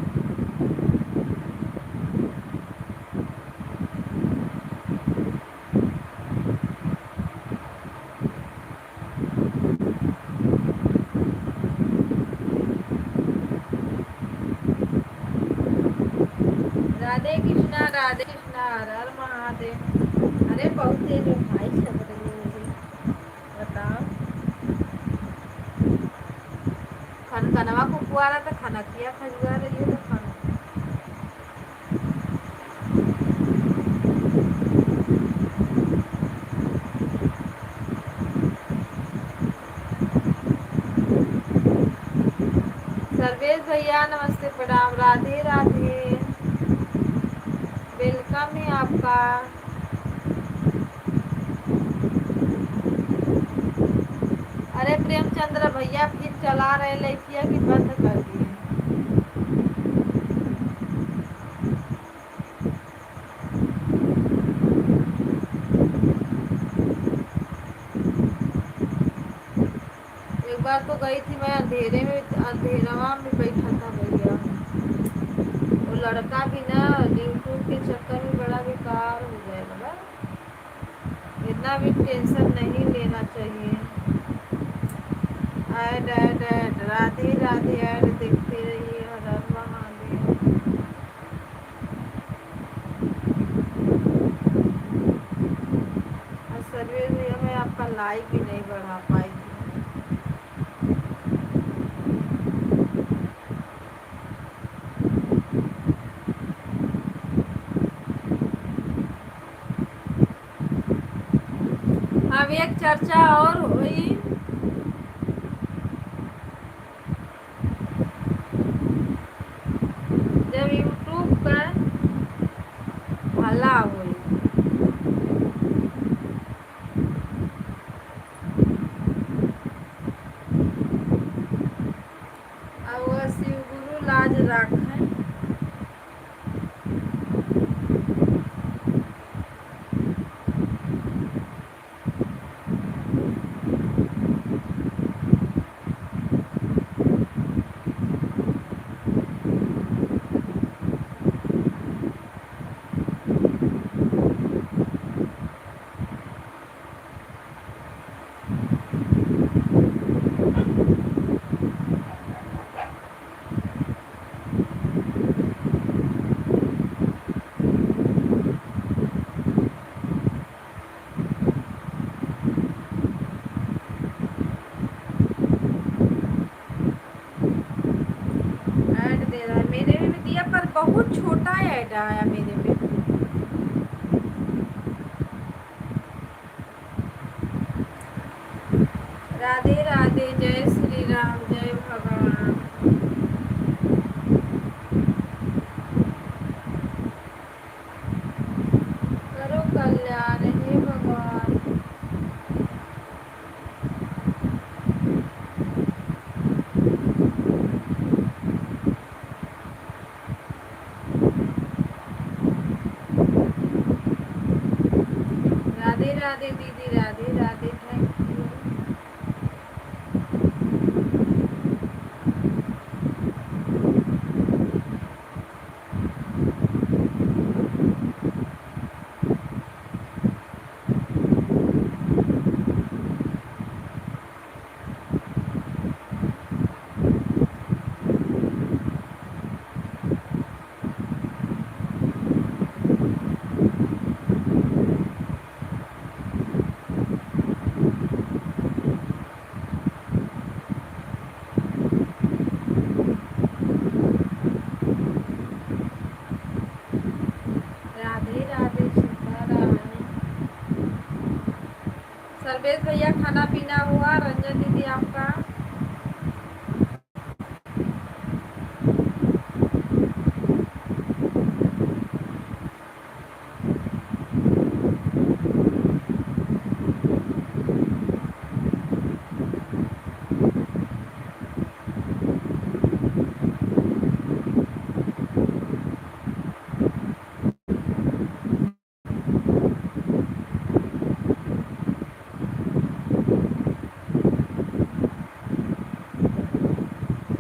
राधे कृष्णा, हर हर महादेव। अरे बहुत तेज भाई चल रही है मुझे, बताओ। खनखनवा को पुआरा तो खनकिया खजुआ रही है तो खाना। सर्वेश भैया नमस्ते प्रणाम, राधे राधे, वेलकम है आपका। अरे प्रेमचंद्र भैया फिर चला रहे लड़किया की बंद कर दिए। एक बार तो गई थी मैं अंधेरे में, अंधेरवा में बैठा था भैया। वो लड़का भी ना यूट्यूब के चक्कर में बड़ा बेकार हो जाएगा ना। इतना भी टेंशन नहीं लेना चाहिए। Add add add, Radhe Radhe, add देखते रहिए, हर हर महादेव। और सर्वे में आपका लाइक भी नहीं बढ़ा पाई थी। अब एक चर्चा और हुई, जब यूट्यूब पर हल्ला हुई। अब वह शिव गुरु लाज राखें। ऐड दे रहा है, मेरे में भी दिया पर बहुत छोटा ऐड आया मेरे में। राधे राधे, जय श्री राम, जय भगवान। करो कल्याण हे भगवान। राधे राधे दीदी, राधे राधे, थैंक यू। राधे राधे, सीताराम। सर्वेश भैया खाना पीना हुआ, रंजन दीदी आपका।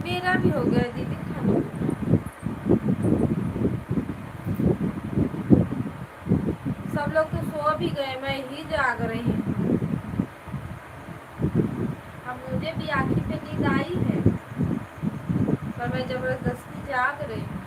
मेरा भी हो गया दीदी खाना। सब लोग तो सो भी गए, मैं ही जाग रही हूँ। अब मुझे भी आँखी पे नींद आई है, पर मैं जबरदस्ती जाग रही हूँ।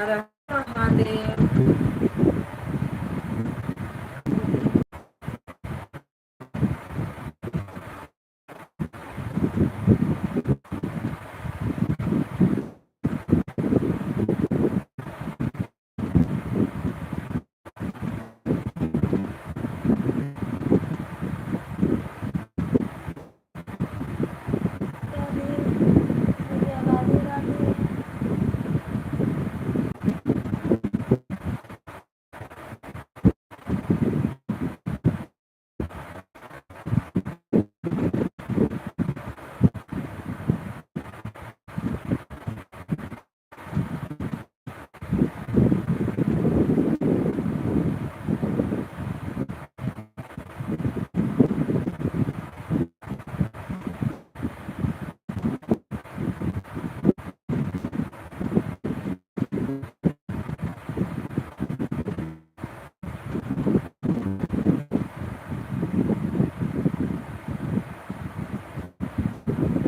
हर हर महादेव। राधे भैया, राधे राधे।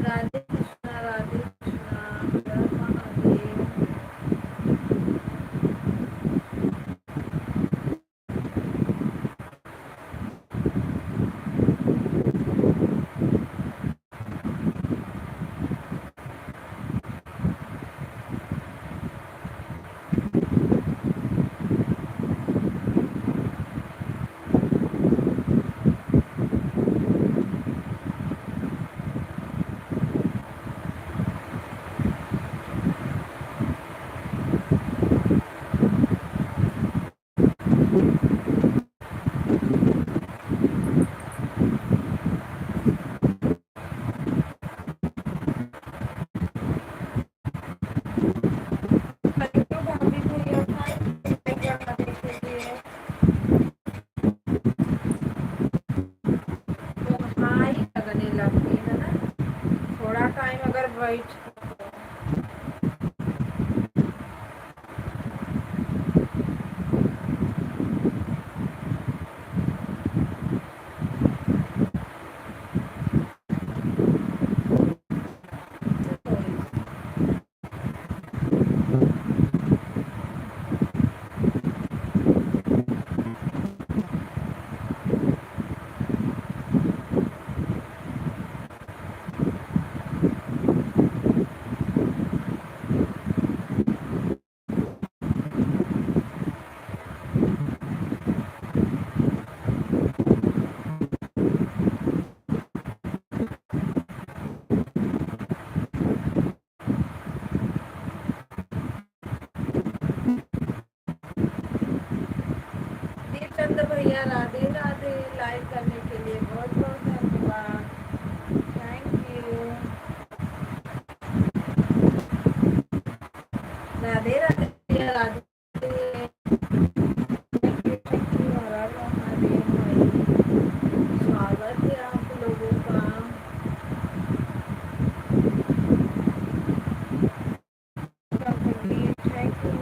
राधे कृष्णा, राधे कृष्णा, हर हर महादेव। तो भाभी भैया बनाने के लिए तो हाँ ही लगने लगती है ना, थोड़ा टाइम अगर बैठ। दीपचंद भैया, राधे राधे। लाइक करने के लिए बहुत बहुत धन्यवाद। Thank you. राधे राधे भैया, राधे। थैंक यू, हर हर महादेव भाई। स्वागत है आप लोगों का। Thank you.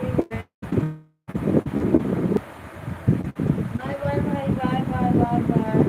बाय बाय भाई, bye bye bye bye.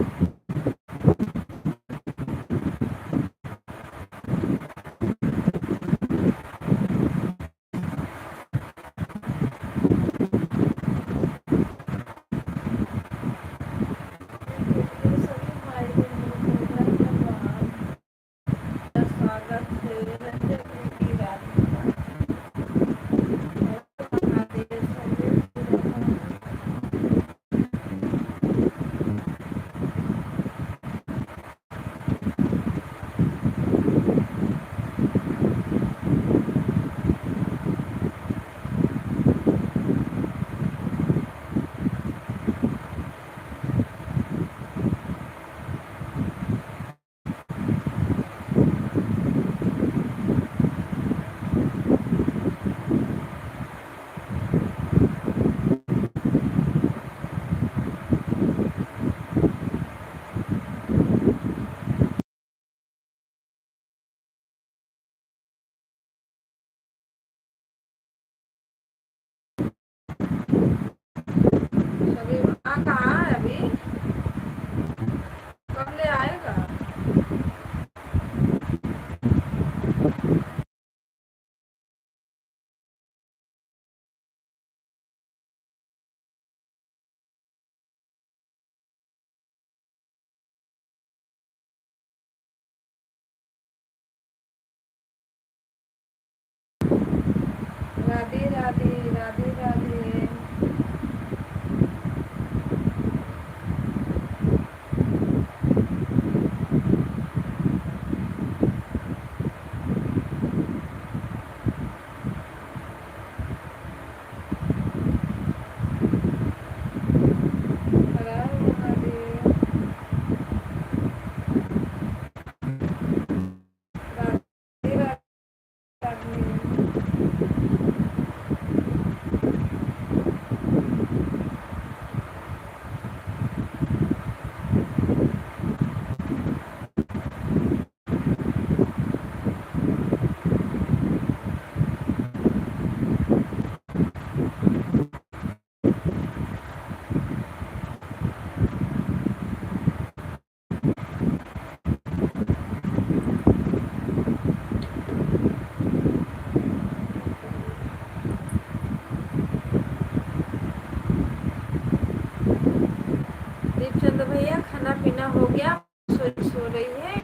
Radhe Radhe Radhe Radhe. Har Har Mahadev. Radhe Radhe. Deepchand भैया खाना पीना हो गया? सो रही है।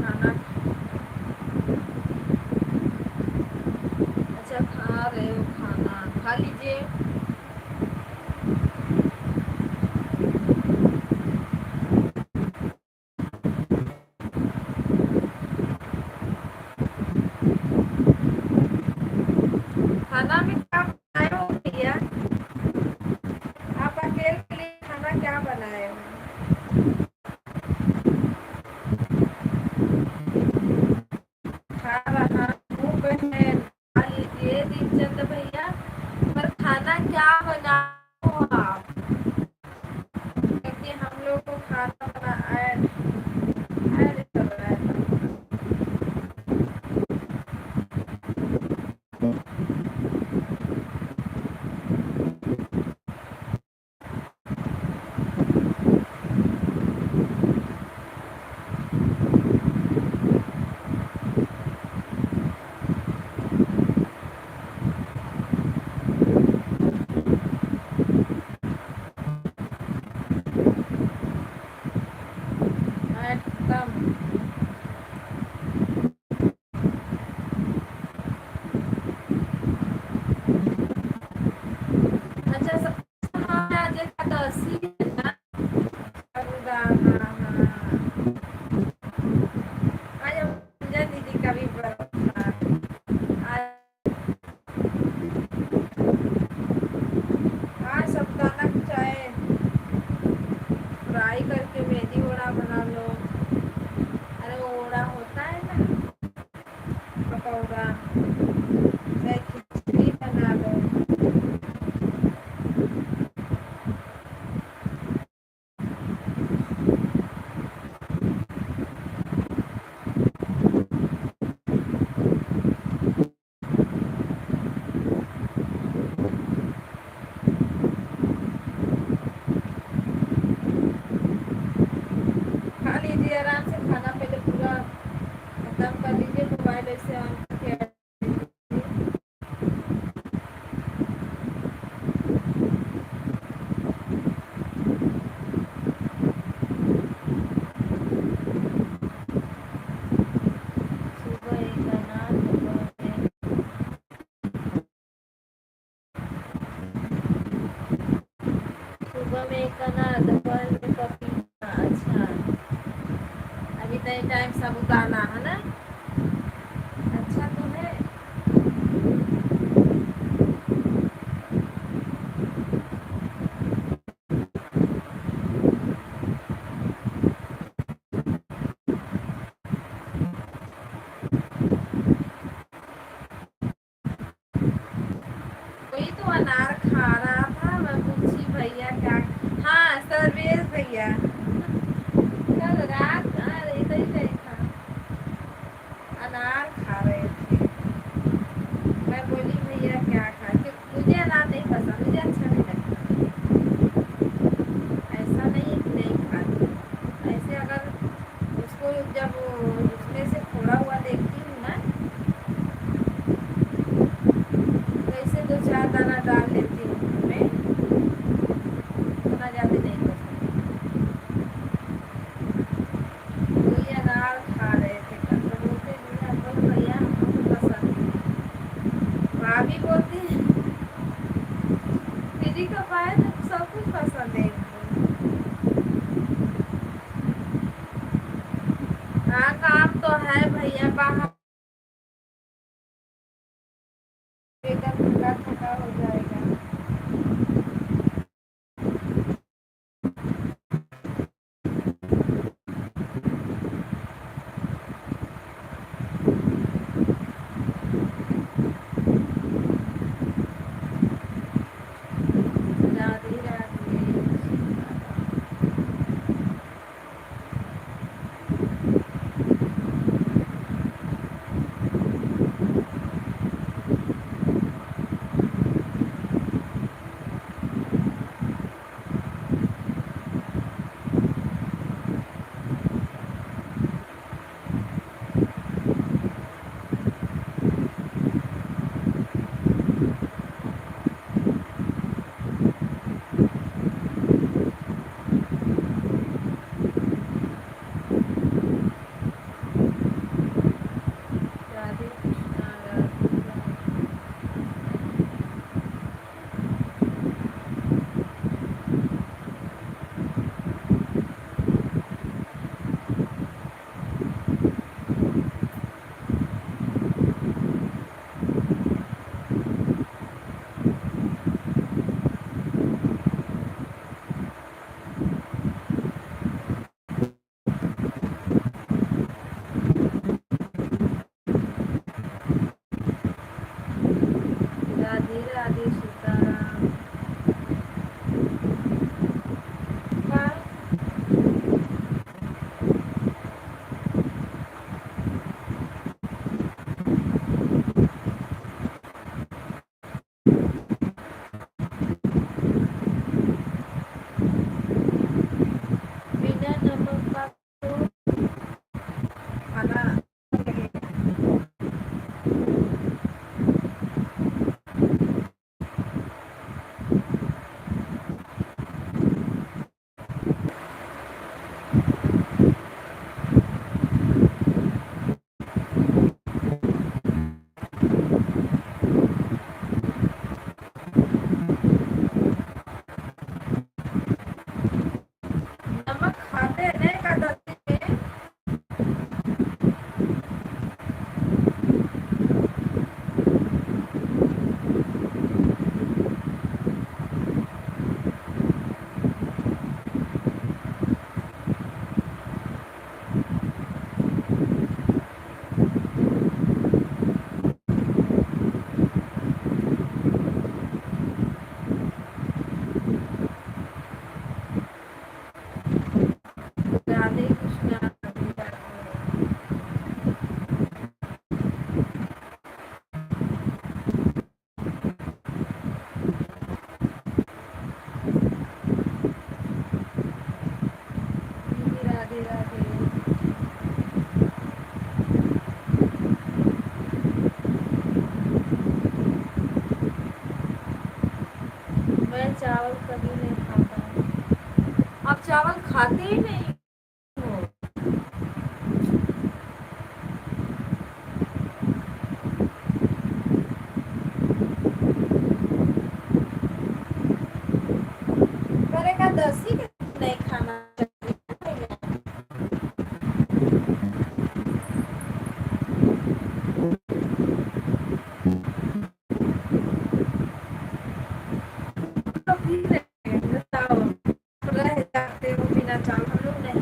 खाना अच्छा खा रहे हो? खाना खा लीजिए। खाना में क्या बनाए हो भैया? आप अकेले के लिए खाना क्या बनाए हो? खा रहा हूँ बहन। खा लीजिए दीपचंद भैया। पर खाना क्या बनाए हो आप? क्योंकि हम लोग को खाना बना ऐड ऐड कर रहा है। ऐड खत्म। अच्छा आज एकादशी है ना? हाँ हाँ। आज हम संजय दीदी का भी व्रत था। आज आज साबूदाना की चाय फ्राई करके मेथी वड़ा बना लो। अरे वो वड़ा होता है ना, पकौड़ा। चाहे खिचड़ी बना लो। खा लीजिए आराम से। खाना पहले पूरा खत्म कर लीजिए। मोबाइल ऐसे ऑन करके सुबह एक अनार, सुबह में एक अनार, दोपहर में पपीता। अच्छा अभी तय टाइम साबूदाना है ना? अच्छा तो है। वही तो अनार खा रहा था। मैं पूछी भैया क्या? हाँ परवेज भैया कल रात इधर ही था, अनार खा रहे थे। मैं बोली भैया क्या खा, क्योंकि मुझे अनार नहीं पसंद, मुझे अच्छा नहीं लगता। ऐसा नहीं है कि नहीं खाती, ऐसे अगर उसको जब उसमें से फोड़ा हुआ देखती हूँ ना, तो ऐसे 2-4 दाना डाल लेती हूँ उसमें, उतना ज़्यादा नहीं पसंद। तो ये अनार खा रहे थे कल, तो बोलते भैया बोलो भैया हमको तो पसंद है। भाभी बोलती है दीदी को पाए तो सब कुछ पसंद है इनको। हाँ काम तो है भैया, बाहर एकदम थका थका हो जाएगा। राधे राधे। राधे कृष्णा राधे राधे। राधे राधे सीताराम। बाय। बिना नमक का तो खाना नमक खाते हैं ना एकादशी में। राधे कृष्णा राधे राधे। दीदी राधे राधे। मैं चावल कभी नहीं खाता हूँ। आप चावल खाते ही नहीं हो। पर एकादशी के दिन नहीं खाना चाहिए भैया। तो भी नहीं बताओ, रह जाते हो बिना चावल, हम लोग नहीं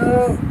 तो